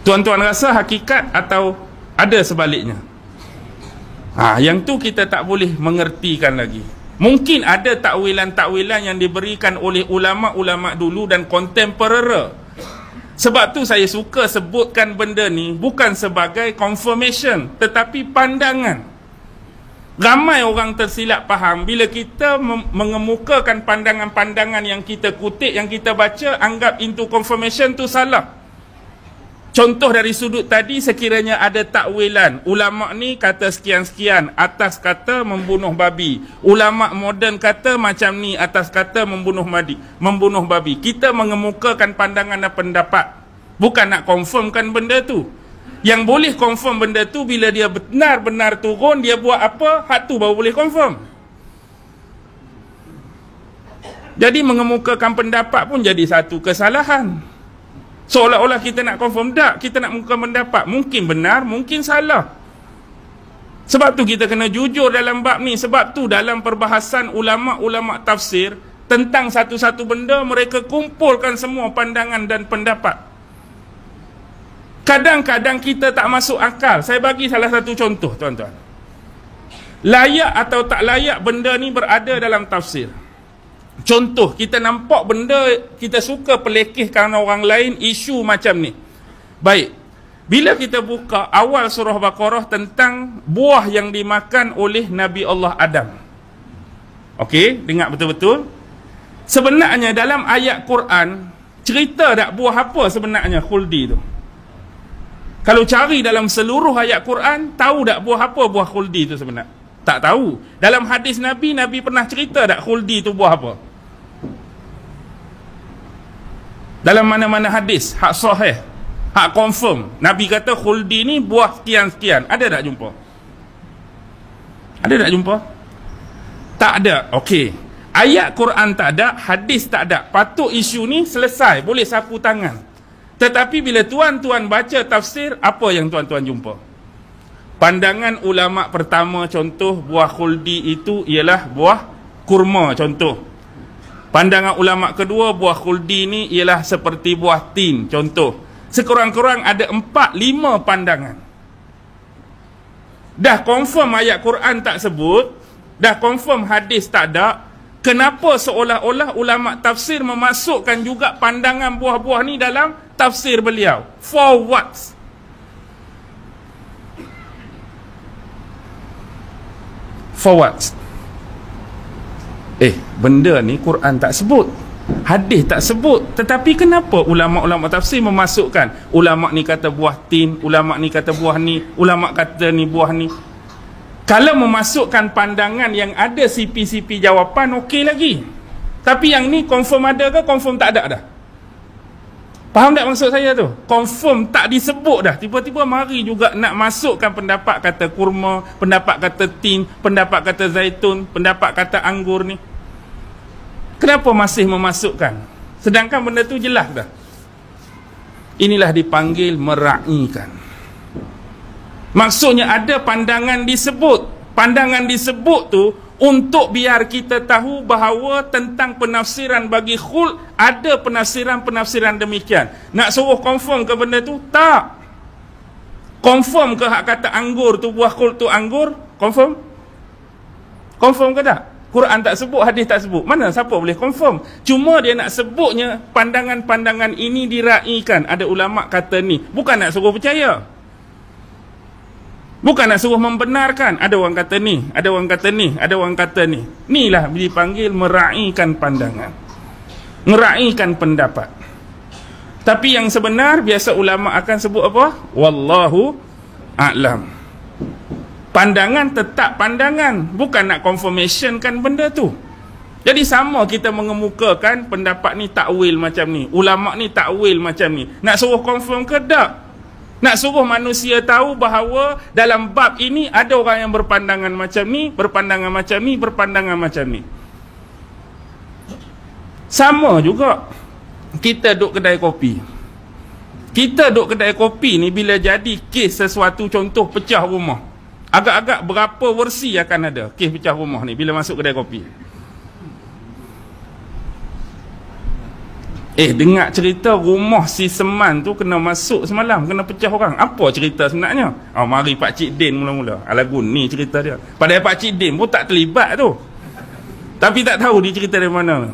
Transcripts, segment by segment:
Tuan-tuan rasa hakikat atau ada sebaliknya? Yang tu kita tak boleh mengertikan lagi. Mungkin ada takwilan-takwilan yang diberikan oleh ulama-ulama dulu dan kontemporer. Sebab tu saya suka sebutkan benda ni bukan sebagai confirmation, tetapi pandangan. Ramai orang tersilap faham bila kita mengemukakan pandangan-pandangan yang kita kutip, yang kita baca, anggap into confirmation tu salah. Contoh dari sudut tadi, sekiranya ada takwilan, ulama ni kata sekian-sekian, atas kata membunuh babi. Ulama moden kata macam ni, atas kata membunuh babi. Kita mengemukakan pandangan dan pendapat, bukan nak confirmkan benda tu. Yang boleh confirm benda tu bila dia benar-benar turun, dia buat apa, hak tu baru boleh confirm. Jadi mengemukakan pendapat pun jadi satu kesalahan. Seolah-olah kita nak confirm, tak, kita nak mengemukakan pendapat. Mungkin benar, mungkin salah. Sebab tu kita kena jujur dalam bab ni. Sebab tu dalam perbahasan ulama-ulama tafsir tentang satu-satu benda, mereka kumpulkan semua pandangan dan pendapat. Kadang-kadang kita tak masuk akal. Saya bagi salah satu contoh, tuan-tuan. Layak atau tak layak benda ni berada dalam tafsir. Contoh, kita nampak benda, kita suka pelekehkan orang lain, isu macam ni. Baik, bila kita buka awal surah Baqarah tentang buah yang dimakan oleh Nabi Allah Adam. Okey, dengar betul-betul. Sebenarnya dalam ayat Quran, cerita tak buah apa sebenarnya khuldi tu? Kalau cari dalam seluruh ayat Quran, tahu tak buah apa buah khuldi tu sebenarnya? Tak tahu. Dalam hadis Nabi, Nabi pernah cerita tak khuldi tu buah apa? Dalam mana-mana hadis, hak sahih, hak confirm, Nabi kata khuldi ni buah sekian-sekian. Ada tak jumpa? Ada tak jumpa? Tak ada. Okey. Ayat Quran tak ada, hadis tak ada. Patut isu ni selesai, boleh sapu tangan. Tetapi bila tuan-tuan baca tafsir, apa yang tuan-tuan jumpa? Pandangan ulama pertama, contoh buah khuldi itu ialah buah kurma, contoh. Pandangan ulama kedua, buah khuldi ni ialah seperti buah tin, contoh. Sekurang-kurang ada 4-5 pandangan. Dah confirm ayat Quran tak sebut, dah confirm hadis tak ada. Kenapa seolah-olah ulama tafsir memasukkan juga pandangan buah-buah ni dalam tafsir beliau? For what? For what? Benda ni Quran tak sebut, hadis tak sebut, tetapi kenapa ulama-ulama tafsir memasukkan? Ulama ni kata buah tin, ulama ni kata buah ni, ulama kata ni buah ni. Kalau memasukkan pandangan yang ada CP-CP jawapan, okey lagi. Tapi yang ni confirm ada ke, confirm tak ada dah? Faham tak maksud saya tu? Confirm tak disebut dah. Tiba-tiba mari juga nak masukkan pendapat kata kurma, pendapat kata tin, pendapat kata zaitun, pendapat kata anggur ni. Kenapa masih memasukkan? Sedangkan benda tu jelas dah. Inilah dipanggil meraihkan. Maksudnya ada pandangan disebut. Pandangan disebut tu untuk biar kita tahu bahawa tentang penafsiran bagi khul, ada penafsiran-penafsiran demikian. Nak suruh confirm ke benda tu? Tak. Confirm ke hak kata anggur tu buah khul tu anggur? Confirm? Confirm ke tak? Quran tak sebut, hadis tak sebut. Mana siapa boleh confirm? Cuma dia nak sebutnya pandangan-pandangan ini diraihkan. Ada ulama kata ni. Bukan nak suruh percaya. Bukan nak suruh membenarkan. Ada orang kata ni, ada orang kata ni, ada orang kata ni. Inilah dipanggil meraihkan pandangan, meraihkan pendapat. Tapi yang sebenar, biasa ulama akan sebut apa? Wallahu a'lam. Pandangan tetap pandangan, bukan nak confirmationkan benda tu. Jadi sama kita mengemukakan pendapat ni takwil macam ni, ulama ni takwil macam ni. Nak suruh confirm ke tak? Nak suruh manusia tahu bahawa dalam bab ini ada orang yang berpandangan macam ni, berpandangan macam ni, berpandangan macam ni. Sama juga kita duduk kedai kopi. Kita duduk kedai kopi ni bila jadi kes sesuatu, contoh pecah rumah. Agak-agak berapa versi akan ada kes pecah rumah ni bila masuk kedai kopi. Dengar cerita rumah si Seman tu kena masuk semalam, kena pecah orang. Apa cerita sebenarnya? Mari Pak Cik Din mula-mula. Lagu ni cerita dia. Padahal Pak Cik Din pun tak terlibat tu. Tapi tak tahu dia cerita dari mana.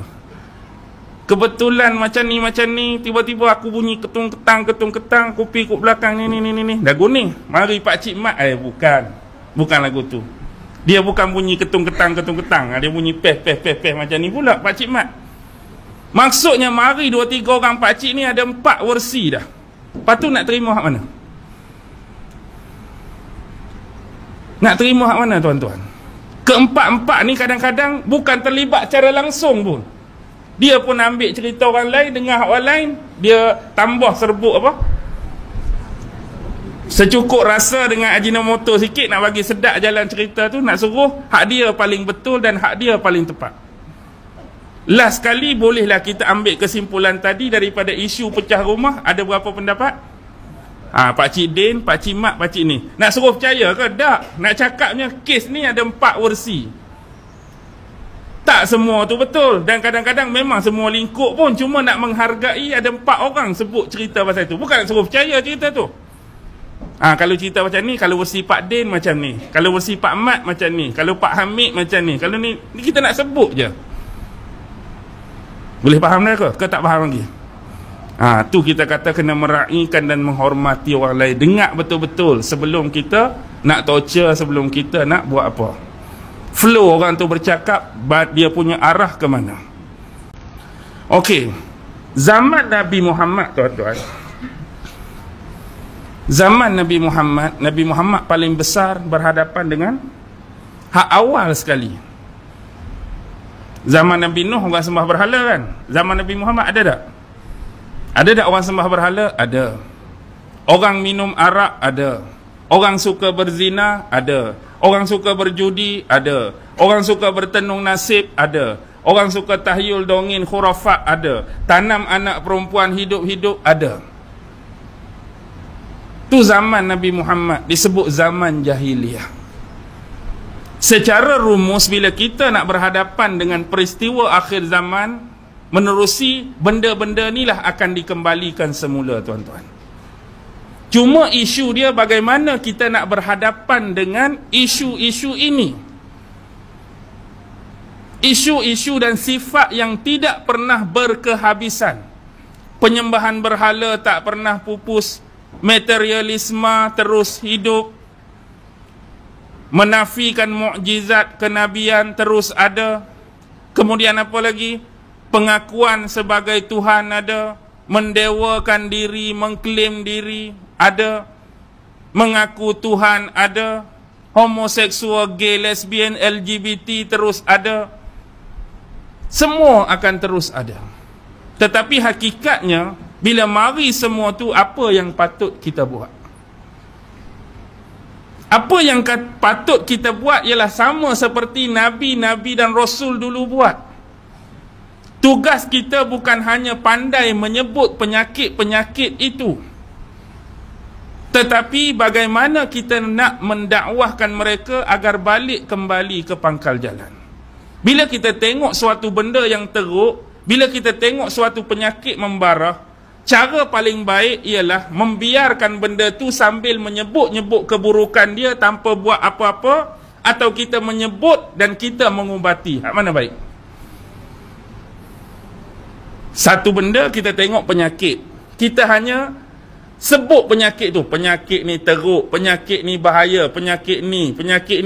Kebetulan macam ni, tiba-tiba aku bunyi ketung-ketang, kopi kat belakang ni. Lagu ni. Mari Pak Cik Mat. Bukan lagu tu. Dia bukan bunyi ketung-ketang. Dia bunyi peh macam ni pula Pak Cik Mat. Maksudnya mari 2-3 orang pakcik ni ada 4 versi dah. Lepas tu nak terima hak mana? Nak terima hak mana tuan-tuan? Keempat-empat ni kadang-kadang bukan terlibat secara langsung pun. Dia pun ambil cerita orang lain, dengar hak orang lain, dia tambah serbuk apa? Secukup rasa dengan Ajinomoto sikit nak bagi sedap jalan cerita tu, nak suruh hak dia paling betul dan hak dia paling tepat. Last sekali bolehlah kita ambil kesimpulan tadi daripada isu pecah rumah. Ada berapa pendapat? Pak Cik Din, Pak Cik Mat, Pak Cik ni. Nak suruh percaya ke? Tak. Nak cakapnya kes ni ada 4 versi. Tak semua tu betul. Dan kadang-kadang memang semua lingkup pun cuma nak menghargai ada 4 orang sebut cerita pasal tu. Bukan nak suruh percaya cerita tu. Kalau cerita macam ni, kalau versi Pak Din macam ni, kalau versi Pak Mat macam ni, kalau Pak Hamid macam ni, kalau ni kita nak sebut je. Boleh faham dah ke tak faham lagi? Tu kita kata kena meraihkan dan menghormati orang lain. Dengar betul-betul sebelum kita nak torture, sebelum kita nak buat apa. Flow orang tu bercakap, dia punya arah ke mana. Okey. Zaman Nabi Muhammad tuan-tuan. Zaman Nabi Muhammad paling besar berhadapan dengan hak awal sekali. Zaman Nabi Nuh orang sembah berhala kan? Zaman Nabi Muhammad ada tak? Ada tak orang sembah berhala? Ada. Orang minum arak? Ada. Orang suka berzina? Ada. Orang suka berjudi? Ada. Orang suka bertenung nasib? Ada. Orang suka tahyul dongin khurafat? Ada. Tanam anak perempuan hidup-hidup? Ada. Tu zaman Nabi Muhammad disebut zaman jahiliyah. Secara rumus bila kita nak berhadapan dengan peristiwa akhir zaman, menerusi benda-benda inilah akan dikembalikan semula tuan-tuan. Cuma isu dia bagaimana kita nak berhadapan dengan isu-isu ini. Isu-isu dan sifat yang tidak pernah berkehabisan. Penyembahan berhala tak pernah pupus, materialisme terus hidup, menafikan mukjizat kenabian terus ada. Kemudian apa lagi? Pengakuan sebagai Tuhan ada, mendewakan diri, mengklaim diri ada, mengaku Tuhan ada, homoseksual, gay, lesbian, LGBT terus ada. Semua akan terus ada. Tetapi hakikatnya bila mari semua tu, apa yang patut kita buat? Apa yang patut kita buat ialah sama seperti Nabi-Nabi dan Rasul dulu buat. Tugas kita bukan hanya pandai menyebut penyakit-penyakit itu, tetapi bagaimana kita nak mendakwahkan mereka agar balik kembali ke pangkal jalan. Bila kita tengok suatu benda yang teruk, bila kita tengok suatu penyakit membarah, cara paling baik ialah membiarkan benda tu sambil menyebut-nyebut keburukan dia tanpa buat apa-apa, atau kita menyebut dan kita mengubati. Hak mana baik? Satu benda kita tengok penyakit, kita hanya sebut penyakit tu, penyakit ni teruk, penyakit ni bahaya, penyakit ni.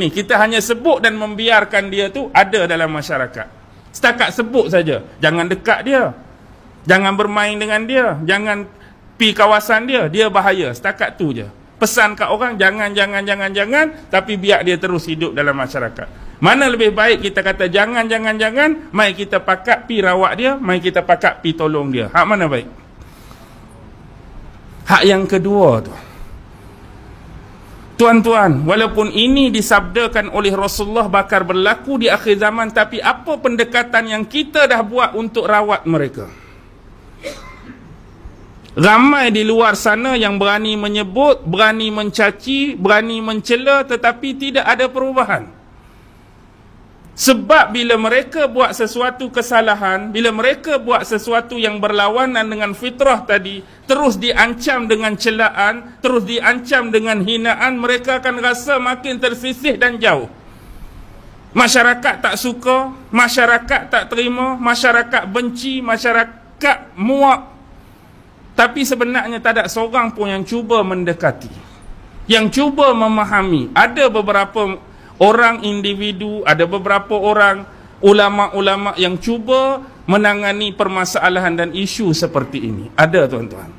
Kita hanya sebut dan membiarkan dia tu ada dalam masyarakat. Setakat sebut saja, jangan dekat dia. Jangan bermain dengan dia, jangan pi kawasan dia, dia bahaya. Setakat tu je. Pesan kat orang jangan, tapi biar dia terus hidup dalam masyarakat. Mana lebih baik kita kata jangan, mai kita pakat pi rawat dia, mai kita pakat pi tolong dia. Hak mana baik? Hak yang kedua tu. Tuan-tuan, walaupun ini disabdakan oleh Rasulullah bakal berlaku di akhir zaman, tapi apa pendekatan yang kita dah buat untuk rawat mereka? Ramai di luar sana yang berani menyebut, berani mencaci, berani mencela, tetapi tidak ada perubahan. Sebab bila mereka buat sesuatu kesalahan, bila mereka buat sesuatu yang berlawanan dengan fitrah tadi, terus diancam dengan celaan, terus diancam dengan hinaan, mereka akan rasa makin tersisih dan jauh. Masyarakat tak suka, masyarakat tak terima, masyarakat benci, masyarakat muak. Tapi sebenarnya tak ada seorang pun yang cuba mendekati, yang cuba memahami. Ada beberapa orang individu, ada beberapa orang ulama-ulama yang cuba menangani permasalahan dan isu seperti ini. Ada, tuan-tuan.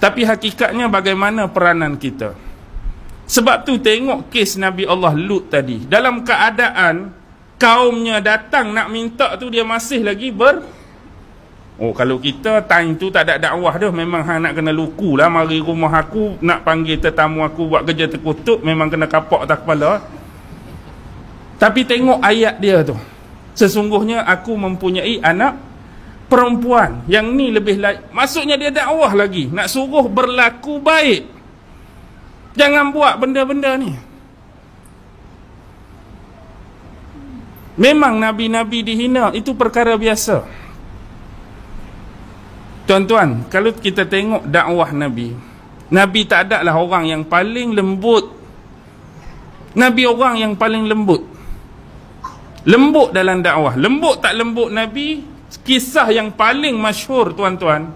Tapi hakikatnya bagaimana peranan kita? Sebab tu tengok kes Nabi Allah Lut tadi. Dalam keadaan kaumnya datang nak minta tu, dia masih lagi kalau kita time tu tak ada dakwah dah, memang hang nak kena luku lah. Mari rumah aku, nak panggil tetamu aku buat kerja terkutuk, memang kena kapak atas kepala. Tapi tengok ayat dia tu. Sesungguhnya aku mempunyai anak perempuan. Yang ni lebih maksudnya dia dakwah lagi, nak suruh berlaku baik. Jangan buat benda-benda ni. Memang nabi-nabi dihina, itu perkara biasa. Tuan-tuan, kalau kita tengok dakwah Nabi, Nabi tak ada lah orang yang paling lembut. Nabi orang yang paling lembut. Lembut dalam dakwah. Lembut tak lembut Nabi, kisah yang paling masyhur, tuan-tuan.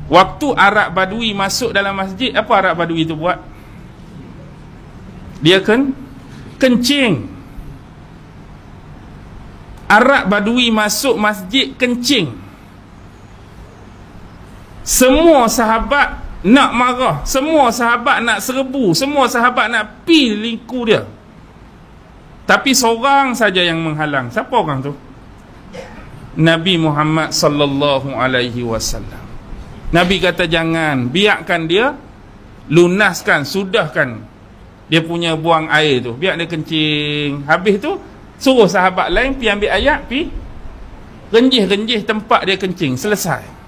Waktu Arab Badui masuk dalam masjid, apa Arab Badui itu buat? Dia kencing. Arab Badui masuk masjid kencing. Semua sahabat nak marah, semua sahabat nak serbu, semua sahabat nak pi liku dia. Tapi seorang saja yang menghalang. Siapa orang tu? Nabi Muhammad sallallahu alaihi wasallam. Nabi kata jangan, biarkan dia lunaskan, sudahkan dia punya buang air tu, biar dia kencing. Habis tu suruh sahabat lain pi ambil ayat, pi renjih-renjih tempat dia kencing, selesai.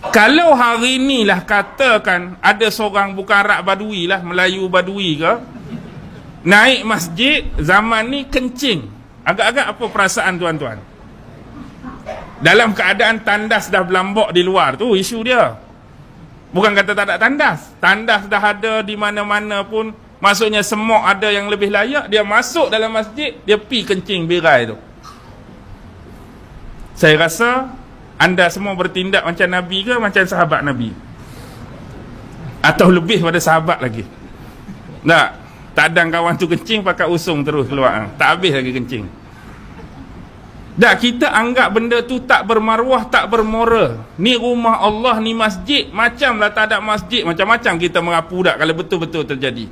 Kalau hari ni lah katakan ada seorang, bukan Arab Badui lah, Melayu Badui ke, naik masjid zaman ni kencing, agak-agak apa perasaan tuan-tuan? Dalam keadaan tandas dah berlambak di luar tu, isu dia. Bukan kata tak ada tandas, tandas dah ada di mana-mana pun. Maksudnya semua ada yang lebih layak, dia masuk dalam masjid, dia pi kencing berai tu. Saya rasa anda semua bertindak macam Nabi ke macam sahabat Nabi? Atau lebih pada sahabat lagi? Tak ada kawan tu kencing pakai usung terus keluar, tak habis lagi kencing. Kita anggap benda tu tak bermaruah, tak bermoral. Ni rumah Allah, ni masjid. Macamlah tak ada masjid, macam-macam kita merapu dak kalau betul-betul terjadi.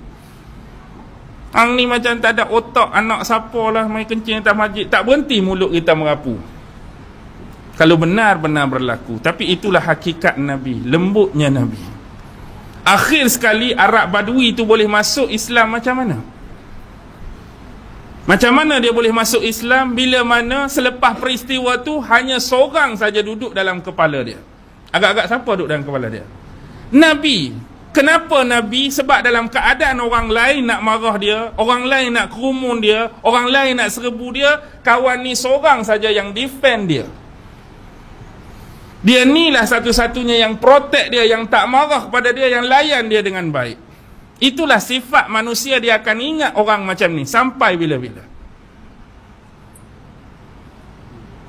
Ang ni macam tak ada otak, anak siapa lah main kencing atas masjid. Tak berhenti mulut kita merapu kalau benar-benar berlaku. Tapi itulah hakikat Nabi, lembutnya Nabi. Akhir sekali Arab Badui itu boleh masuk Islam macam mana? Macam mana dia boleh masuk Islam bila mana selepas peristiwa tu hanya seorang saja duduk dalam kepala dia? Agak-agak siapa duduk dalam kepala dia? Nabi. Kenapa Nabi? Sebab dalam keadaan orang lain nak marah dia, orang lain nak kerumun dia, orang lain nak serbu dia, kawan ni seorang saja yang defend dia. Dia ni lah satu-satunya yang protect dia, yang tak marah kepada dia, yang layan dia dengan baik. Itulah sifat manusia, dia akan ingat orang macam ni sampai bila-bila.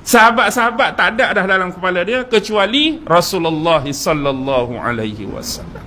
Sahabat-sahabat tak ada dah dalam kepala dia kecuali Rasulullah sallallahu alaihi wasallam.